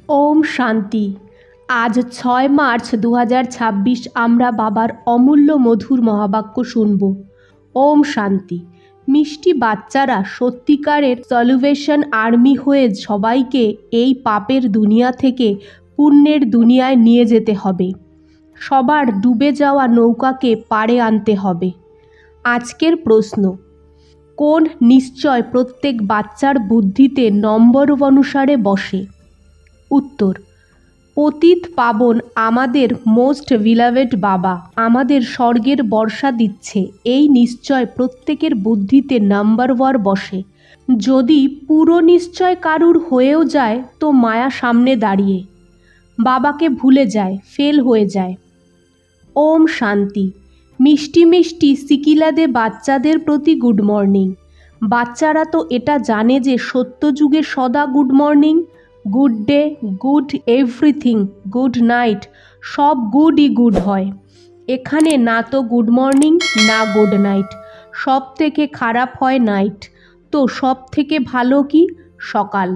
ওম শান্তি। আজ 6 মার্চ 2026 আমরা বাবার অমূল্য মধুর মহাবাক্য শুনব। ওম শান্তি। মিষ্টি বাচ্চারা সত্যিকারের সলিউশন আর্মি হয়ে সবাইকে এই পাপের দুনিয়া থেকে পুণ্যের দুনিয়ায় নিয়ে যেতে হবে। সবার ডুবে যাওয়া নৌকাকে পাড়ে আনতে হবে। আজকের প্রশ্ন, কোন নিশ্চয় প্রত্যেক বাচ্চার বুদ্ধিতে নম্বর অনুসারে বসে? উত্তর, পতিত পাবন আমাদের মোস্ট বিলাভেড বাবা আমাদের স্বর্গের বর্ষা দিচ্ছে, এই নিশ্চয় প্রত্যেকের বুদ্ধিতে নাম্বার ওয়ার বসে। যদি পুরো নিশ্চয় কারুর হয়েও যায় তো মায়া সামনে দাঁড়িয়ে বাবাকে ভুলে যায়, ফেল হয়ে যায়। ওম শান্তি। মিষ্টি মিষ্টি সিকিলাদে বাচ্চাদের প্রতি গুড মর্নিং। বাচ্চারা তো এটা জানে যে সত্যযুগে সদা good morning, good day, good everything, good night, সব গুডই গুড হয়। এখানে না তো গুড মর্নিং না গুড নাইট, সব থেকে খারাপ হয় নাইট। তো সব থেকে ভালো কি? সকাল,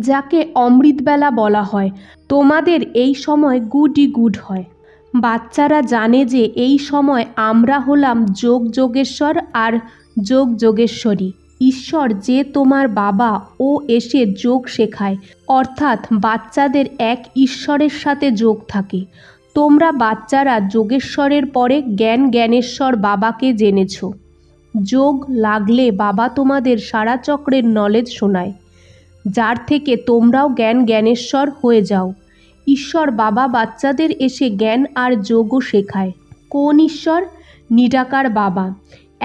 যাকে অমৃতবেলা বলা হয়। তোমাদের এই সময় গুডই গুড হয়। বাচ্চারা জানে যে এই সময় আমরা হলাম যোগ যোগেশ্বর আর যোগ যোগেশ্বরী। ঈশ্বর যে তোমার বাবা, ও এসে যোগ শেখায়, অর্থাৎ বাচ্চাদের এক ঈশ্বরের সাথে যোগ থাকে। তোমরা বাচ্চারা যোগেশ্বরের পরে জ্ঞানেশ্বর বাবাকে জেনেছ। যোগ লাগলে বাবা তোমাদের সারা চক্রের নলেজ শোনায়, যার থেকে তোমরাও জ্ঞানেশ্বর হয়ে যাও। ঈশ্বর বাবা বাচ্চাদের এসে জ্ঞান আর যোগও শেখায়। কোন ঈশ্বর? নিরাকার বাবা।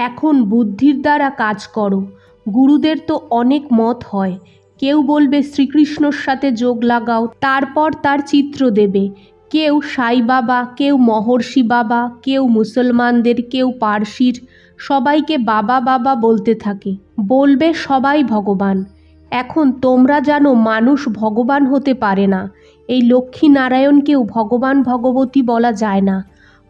এখন বুদ্ধির দ্বারা কাজ করো। গুরুদের তো অনেক মত হয়। কেউ বলবে শ্রীকৃষ্ণর সাথে যোগ লাগাও, তারপর তার চিত্র দেবে। কেউ সাই বাবা, কেউ মহর্ষি বাবা, কেউ মুসলমানদের, কেউ পার্সির, সবাইকে বাবা বাবা বলতে থাকে, বলবে সবাই ভগবান। এখন তোমরা জানো মানুষ ভগবান হতে পারে না। এই লক্ষ্মী নারায়ণকেও ভগবান ভগবতী বলা যায় না।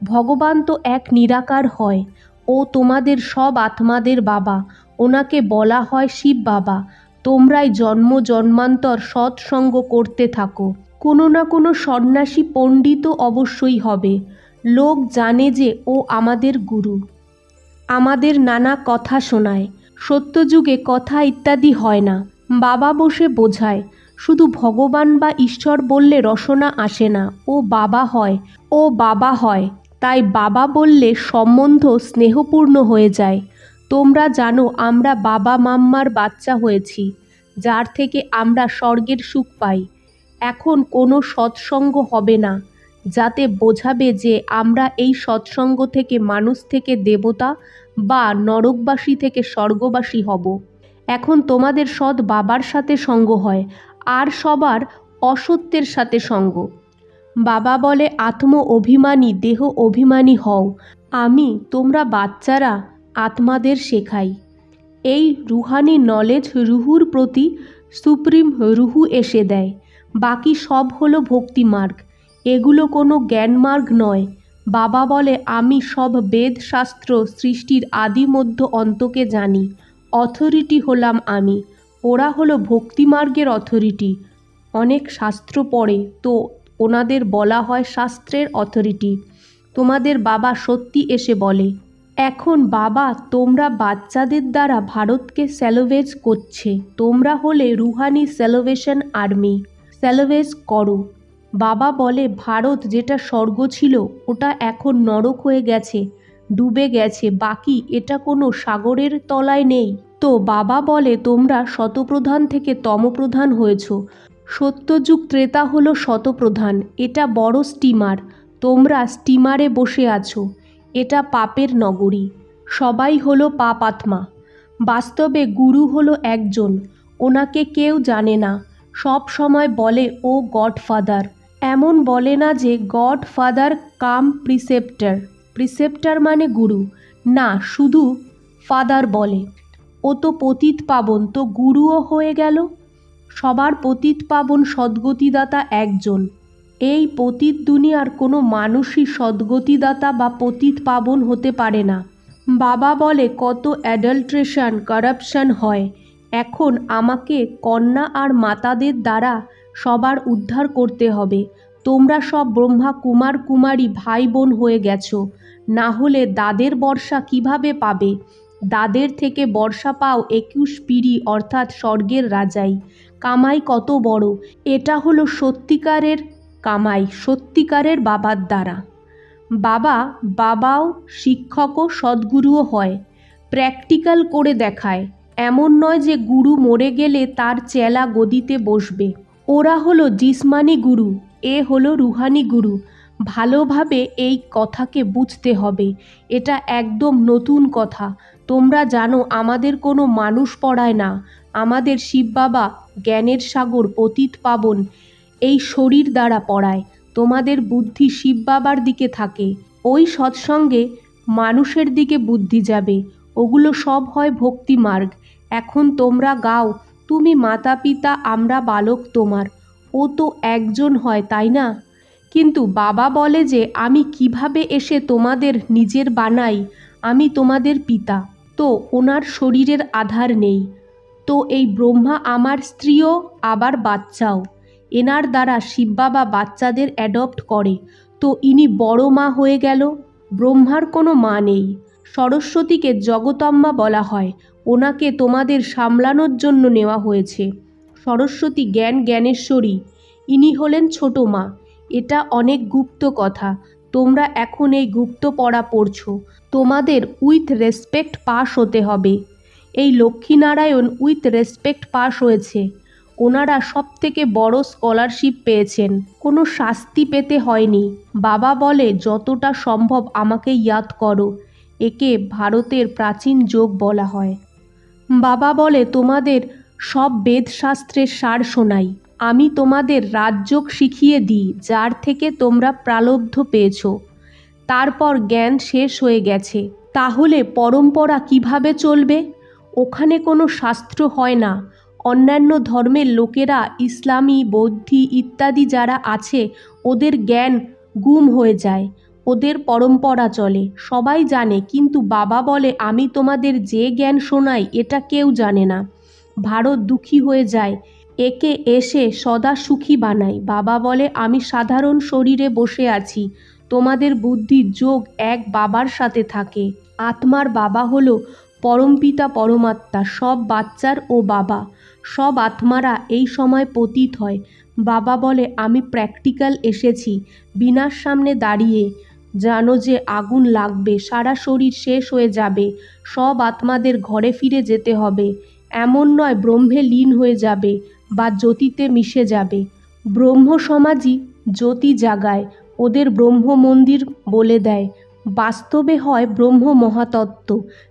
ভগবান তো এক নিরাকার হয়। ও তোমাদের সব আত্মাদের বাবা, ওনাকে বলা হয় শিব বাবা। তোমরাই জন্ম জন্মান্তর সৎসঙ্গ করতে থাকো। কোনো না কোনো সন্ন্যাসী পণ্ডিতও অবশ্যই হবে। লোক জানে যে ও আমাদের গুরু, আমাদের নানা কথা শোনায়। সত্যযুগে কথা ইত্যাদি হয় না, বাবা বসে বোঝায়। শুধু ভগবান বা ঈশ্বর বললে রসনা আসে না, ও বাবা হয়, ও বাবা হয়। তাই বাবা বললে সম্বন্ধ স্নেহপূর্ণ হয়ে যায়। তোমরা জানো আমরা বাবা মাম্মার বাচ্চা হয়েছি, যার থেকে আমরা স্বর্গের সুখ পাই। এখন কোনো সৎসঙ্গ হবে না, যাতে বোঝাবে যে আমরা এই সৎসঙ্গ থেকে মানুষ থেকে দেবতা বা নরকবাসী থেকে স্বর্গবাসী হব। এখন তোমাদের সৎ বাবার সাথে সঙ্গ হয়, আর সবার অসত্যের সাথে সঙ্গ। বাবা বলে আত্ম অভিমানী দেহ অভিমানী হও। আমি, তোমরা বাচ্চারা আত্মাদের শেখাই। এই রুহানি নলেজ রুহুর প্রতি সুপ্রিম রুহু এসে দেয়। বাকি সব হলো ভক্তি মার্গ, এগুলো কোনো জ্ঞান মার্গ নয়। বাবা বলে আমি সব বেদ শাস্ত্র সৃষ্টির আদি মধ্য অন্তকে জানি, অথরিটি হলাম আমি। ওরা হলো ভক্তিমার্গের অথরিটি। অনেক শাস্ত্র পড়ে তো ওনাদের বলা হয় শাস্ত্রের অথরিটি। তোমাদের বাবা সত্যি এসে বলে, এখন বাবা তোমরা বাচ্চাদের দ্বারা ভারতকে স্যালোভেজ করছে। তোমরা হলে রুহানি স্যালোভেশন আর্মি, স্যালোভেজ করো। বাবা বলে ভারত যেটা স্বর্গ ছিল ওটা এখন নরক হয়ে গেছে, ডুবে গেছে। বাকি এটা কোনো সাগরের তলায় নেই। তো বাবা বলে তোমরা শতপ্রধান থেকে তমপ্রধান হয়েছ। সত্যযুগ ত্রেতা হলো শতপ্রধান। এটা বড় স্টিমার, তোমরা স্টিমারে বসে আছো। এটা পাপের নগরী, সবাই হলো পাপ আত্মা। বাস্তবে গুরু হলো একজন, ওনাকে কেউ জানে না। সব সময় বলে ও গডফাদার। এমন বলে না যে গডফাদার কাম প্রিসেপ্টার, প্রিসেপ্টার মানে গুরু না, শুধু ফাদার বলে। ও তো পতিত পাবন, তো গুরুও হয়ে গেল। সবার পতিত পাবন সদ্গতিদাতা একজন। এই পতিত দুনিয়ার কোনো মানুষই সদ্গতিদাতা বা পতিত পাবন হতে পারে না। বাবা বলে কত অ্যাডাল্ট্রেশন, কারাপশন হয়। এখন আমাকে কন্যা আর মাতাদের দ্বারা সবার উদ্ধার করতে হবে। তোমরা সব ব্রহ্মা কুমার কুমারী ভাই বোন হয়ে গেছো, না হলে দাদের বর্ষা কিভাবে পাবে? দাদের থেকে বর্ষা পাও 21 পিঁড়ি অর্থাৎ স্বর্গের রাজাই। কামাই কত বড়! এটা হলো সত্যিকারের কামাই, সত্যিকারের বাবার দ্বারা। বাবাও শিক্ষকও সদ্গুরুও হয়, প্র্যাকটিক্যাল করে দেখায়। এমন নয় যে গুরু মরে গেলে তার চেলা গদিতে বসবে। ওরা হলো জিসমানি গুরু, এ হলো রুহানি গুরু। ভালোভাবে এই কথাকে বুঝতে হবে। এটা একদম নতুন কথা। তোমরা জানো আমাদের কোনো মানুষ পড়ায় না, আমাদের শিব বাবা জ্ঞানের সাগর পতিত পাবন এই শরীর দ্বারা পড়ায়। তোমাদের বুদ্ধি শিব বাবার দিকে থাকে, ওই সৎসঙ্গে মানুষের দিকে বুদ্ধি যাবে। ওগুলো সব হয় ভক্তি মার্গ। এখন তোমরা গাও, তুমি মাতা পিতা, আমরা বালক তোমার। ও তো একজন হয়, তাই না? কিন্তু বাবা বলে যে আমি কিভাবে এসে তোমাদের নিজের বানাই, আমি তোমাদের পিতা। তো ওনার শরীরের আধার নেই। তো এই ব্রহ্মা আমার স্ত্রীও আবার বাচ্চাও। এনার দ্বারা শিব বাবা বাচ্চাদের অ্যাডপ্ট করে। তো ইনি বড় মা হয়ে গেল। ব্রহ্মার কোনো মা নেই। সরস্বতীকে জগতম্মা বলা হয়। ওনাকে তোমাদের সামলানোর জন্য নেওয়া হয়েছে। সরস্বতী জ্ঞানেশ্বরী, ইনি হলেন ছোট মা। এটা অনেক গুপ্ত কথা। তোমরা এখন এই গুপ্ত পড়া পড়ছো। তোমাদের উইথ রেসপেক্ট পাস হতে হবে। এই লক্ষ্মীনারায়ণ উইথ রেসপেক্ট পাস হয়েছে। ওনারা সবথেকে বড় স্কলারশিপ পেয়েছেন, কোনো শাস্তি পেতে হয়নি। বাবা বলে যতটা সম্ভব আমাকে ইয়াদ করো। একে ভারতের প্রাচীন যোগ বলা হয়। বাবা বলে তোমাদের সব বেদশাস্ত্রের সার শোনাই। আমি তোমাদের রাজযোগ শিখিয়ে দিই, যার থেকে তোমরা প্রালব্ধ পেয়েছ। তারপর জ্ঞান শেষ হয়ে গেছে, তাহলে পরম্পরা কিভাবে চলবে? ওখানে কোনো শাস্ত্র হয় না। অন্যান্য ধর্মের লোকেরা, ইসলামী, বৌদ্ধি ইত্যাদি যারা আছে, ওদের জ্ঞান গুম হয়ে যায়, ওদের পরম্পরা চলে, সবাই জানে। কিন্তু বাবা বলে আমি তোমাদের যে জ্ঞান শোনাই এটা কেউ জানে না। ভারত দুঃখী হয়ে যায়, একে এসে সদা সুখী বানাই। বাবা বলে আমি সাধারণ শরীরে বসে আছি, তোমাদের বুদ্ধির যোগ এক বাবার সাথে থাকে। আত্মার বাবা হলো পরমপিতা পরমাত্মা, সব বাচ্চার ও বাবা। সব আত্মারা এই সময় পতিত হয়। বাবা বলে আমি প্র্যাকটিক্যাল এসেছি। বিনার সামনে দাঁড়িয়ে জানো যে আগুন লাগবে, সারা শরীর শেষ হয়ে যাবে, সব আত্মাদের ঘরে ফিরে যেতে হবে। এমন নয় ব্রহ্মে লীন হয়ে যাবে বা জ্যোতিতে মিশে যাবে। ব্রহ্ম সমাজই জ্যোতি জাগায়, ওদের ব্রহ্ম মন্দির বলে দেয়। বাস্তবে হয় ব্রহ্ম মহাতত্ত্ব,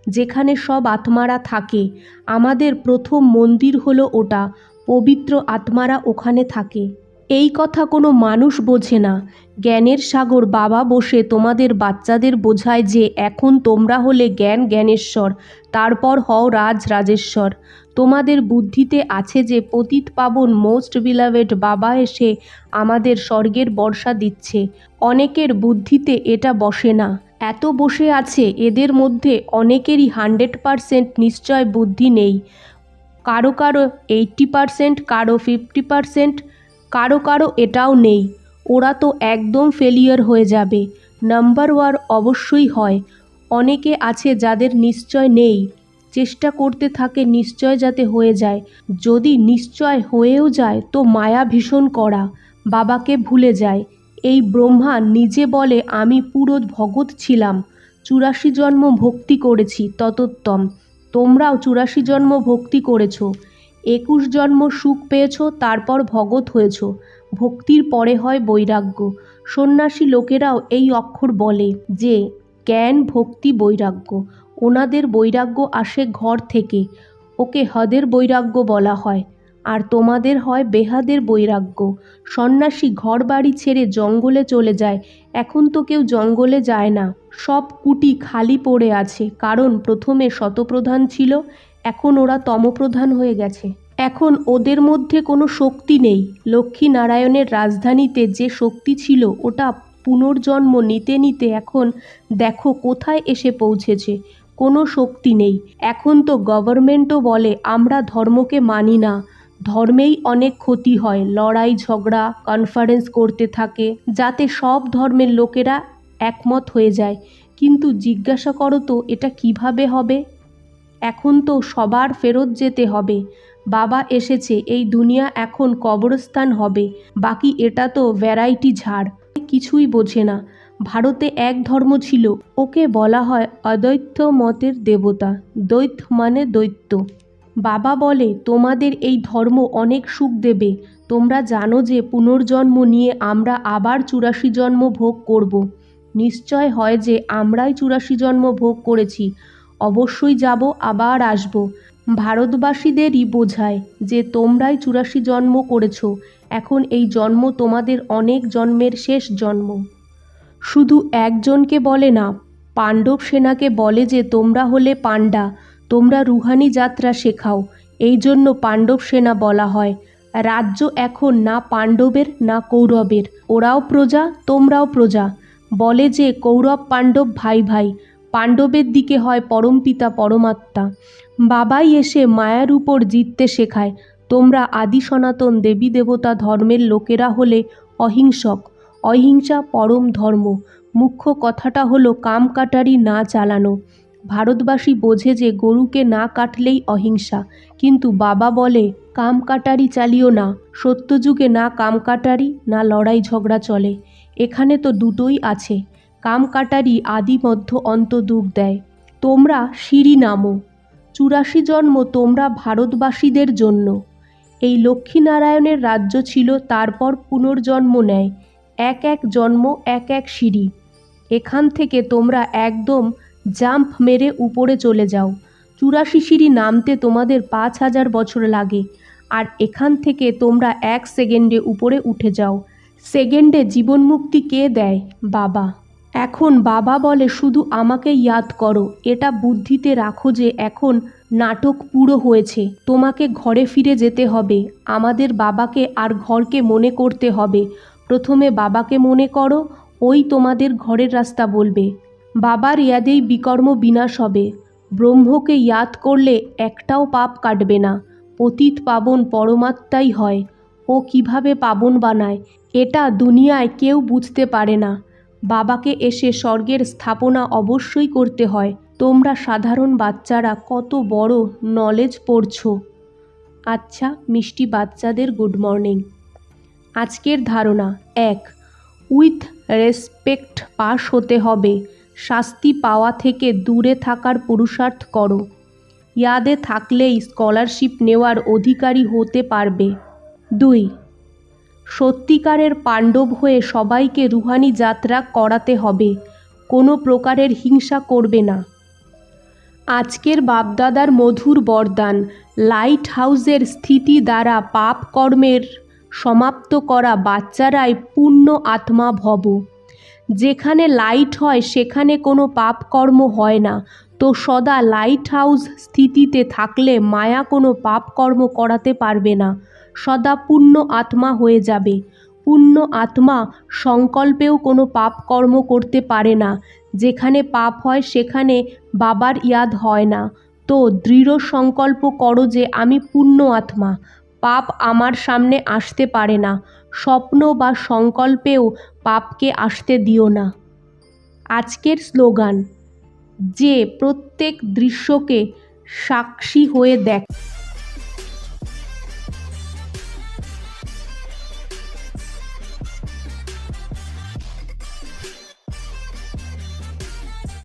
যেখানে সব আত্মারা থাকে। আমাদের প্রথম মন্দির হলো ওটা, পবিত্র আত্মারা ওখানে থাকে। এই কথা কোনো মানুষ বোঝে না। জ্ঞানের সাগর বাবা বসে তোমাদের বাচ্চাদের বোঝায় যে এখন তোমরা হলে জ্ঞানেশ্বর, তারপর হও রাজেশ্বর। তোমাদের বুদ্ধিতে আছে যে পতিত পাবন মোস্ট বিলাভেড বাবা এসে আমাদের স্বর্গের বর্ষা দিচ্ছে। অনেকের বুদ্ধিতে এটা বসে না। এত বসে আছে, এদের মধ্যে অনেকেরই 100% নিশ্চয় বুদ্ধি নেই। কারো 80%, কারো 50%, কারো এটাও নেই। ওরা তো একদম ফেলিয়ার হয়ে যাবে। নাম্বার 1 অবশ্যই হয়। অনেকে আছে যাদের নিশ্চয় নেই, চেষ্টা করতে থাকে নিশ্চয় যাতে হয়ে যায়। যদি নিশ্চয় হয়েও যায় তো মায়া ভীষণ কড়া, বাবাকে ভুলে যায়। এই ব্রহ্মা নিজে বলে আমি পুরো ভগৎ ছিলাম, 84 জন্ম ভক্তি করেছি ততোত্তম। তোমরাও 84 জন্ম ভক্তি করেছ, 21 জন্ম সুখ পেয়েছ, তারপর ভগৎ হয়েছ। ভক্তির পরে হয় বৈরাগ্য। সন্ন্যাসী লোকেরাও এই অক্ষর বলে যে জ্ঞান ভক্তি বৈরাগ্য। ওনাদের বৈরাগ্য আসে ঘর থেকে, ওকে হদের বৈরাগ্য বলা হয়। আর তোমাদের হয় বেহাদের বৈরাগ্য। সন্ন্যাসী ঘর বাড়ি ছেড়ে জঙ্গলে চলে যায়। এখন তো কেউ জঙ্গলে যায় না, সব কুটি খালি পড়ে আছে। কারণ প্রথমে শতপ্রধান ছিল, এখন ওরা তমপ্রধান হয়ে গেছে। এখন ওদের মধ্যে কোনো শক্তি নেই। লক্ষ্মী নারায়ণের রাজধানীতে যে শক্তি ছিল ওটা পুনর্জন্ম নিতে নিতে এখন দেখো কোথায় এসে পৌঁছেছে। কোনো শক্তি নেই। এখন তো গভর্নমেন্টও বলে আমরা ধর্মকে মানি না, ধর্মেই অনেক ক্ষতি হয়, লড়াই ঝগড়া কনফারেন্স করতে থাকে যাতে সব ধর্মের লোকেরা একমত হয়ে যায়। কিন্তু জিজ্ঞাসা করো তো এটা কিভাবে হবে? এখন তো সবার ফেরত যেতে হবে। বাবা এসেছে, এই দুনিয়া এখন কবরস্থান হবে, বাকি এটা তো ভ্যারাইটি ঝাড়। কিছুই বোঝে না। ভারতে এক ধর্ম ছিল, ওকে বলা হয় অদ্বৈত মতের দেবতা। দ্বৈত মানে দৈত্য। বাবা বলে তোমাদের এই ধর্ম অনেক সুখ দেবে। তোমরা জানো যে পুনর্জন্ম নিয়ে আমরা আবার 84 জন্ম ভোগ করব। নিশ্চয় হয় যে আমরাই 84 জন্ম ভোগ করেছি, অবশ্যই যাব, আবার আসব। ভারতবাসীদেরই বোঝায় যে তোমরাই 84 জন্ম করেছ, এখন এই জন্ম তোমাদের অনেক জন্মের শেষ জন্ম। শুধু একজনকে বলে না, পাণ্ডব সেনাকে বলে যে তোমরা হলে পাণ্ডা, তোমরা রুহানি যাত্রা শেখাও, এই জন্য পাণ্ডব সেনা বলা হয়। রাজ্য এখন না পাণ্ডবের না কৌরবের, ওরাও প্রজা তোমরাও প্রজা। বলে যে কৌরব পাণ্ডব ভাই ভাই, পাণ্ডবের দিকে হয় পরমপিতা পরমাত্মা। বাবাই এসে মায়ার উপর জিততে শেখায়। তোমরা আদি সনাতন দেবী দেবতা ধর্মের লোকেরা হলে অহিংসক, অহিংসা পরম ধর্ম। মুখ্য কথাটা হলো কামকাটারি না চালানো। ভারতবাসী বোঝে যে গরুকে না কাটলেই অহিংসা, কিন্তু বাবা বলে কামকাটারি চালিও না। সত্যযুগে না কামকাটারি না লড়াই ঝগড়া চলে, এখানে তো দুটোই আছে। কামকাটারি আদি মধ্য অন্ত দুঃখ দেয়। তোমরা সিঁড়ি নামো। 84 জন্ম তোমরা ভারতবাসীদের জন্য। এই লক্ষ্মীনারায়ণের রাজ্য ছিল, তারপর পুনর্জন্ম নেয়। এক এক জন্ম এক এক সিঁড়ি। এখান থেকে তোমরা একদম জাম্প মেরে উপরে চলে যাও। 84 সিঁড়ি নামতে তোমাদের 5000 বছর লাগে, আর এখান থেকে তোমরা 1 সেকেন্ডে উপরে উঠে যাও। সেকেন্ডে জীবন মুক্তি কে দেয়? বাবা। এখন বাবা বলে শুধু আমাকে ইয়াদ করো। এটা বুদ্ধিতে রাখো যে এখন নাটক পুরো হয়েছে, তোমাকে ঘরে ফিরে যেতে হবে। আমাদের বাবাকে আর ঘরকে মনে করতে হবে। প্রথমে বাবাকে মনে করো, ওই তোমাদের ঘরের রাস্তা বলবে। বাবার ইয়াদেই বিকর্ম বিনাশ হবে। ব্রহ্মকে ইয়াদ করলে একটাও পাপ কাটবে না। পতিত পাবন পরমাত্মাই হয়। ও কিভাবে পাবন বানায় এটা দুনিয়ায় কেউ বুঝতে পারে না। বাবাকে এসে স্বর্গের স্থাপনা অবশ্যই করতে হয়। তোমরা সাধারণ বাচ্চারা কত বড় নলেজ পড়ছো। আচ্ছা মিষ্টি বাচ্চাদের গুড মর্নিং। আজকের ধারণা 1, উইথ রেসপেক্ট পাস হতে হবে। শাস্তি পাওয়া থেকে দূরে থাকার পুরুষার্থ করো। ইয়াদে থাকলেই স্কলারশিপ নেওয়ার অধিকারী হতে পারবে। 2, সত্যিকারের পাণ্ডব হয়ে সবাইকে রুহানি যাত্রা করাতে হবে। কোনো প্রকারের হিংসা করবে না। আজকের বাপদাদার মধুর বরদান, লাইট হাউসের স্থিতি দ্বারা পাপ কর্মের সমাপ্ত করা বাচ্চারাই পূর্ণ আত্মা ভব। যেখানে লাইট হয় সেখানে কোনো পাপ কর্ম হয় না। তো সদা লাইট হাউস স্থিতিতে থাকলে মায়া কোনো পাপ কর্ম করাতে পারবে না, সদা পূর্ণ আত্মা হয়ে যাবে। পূর্ণ আত্মা সংকল্পেও কোনো পাপ কর্ম করতে পারে না। যেখানে পাপ হয় সেখানে বাবার ইয়াদ হয় না। তো দৃঢ় সংকল্প করো যে আমি পূর্ণ আত্মা, পাপ আমার সামনে আসতে পারে না। স্বপ্ন বা সংকল্পেও পাপকে আসতে দিও না। আজকের স্লোগান, যে প্রত্যেক দৃশ্যকে সাক্ষী হয়ে দেখ।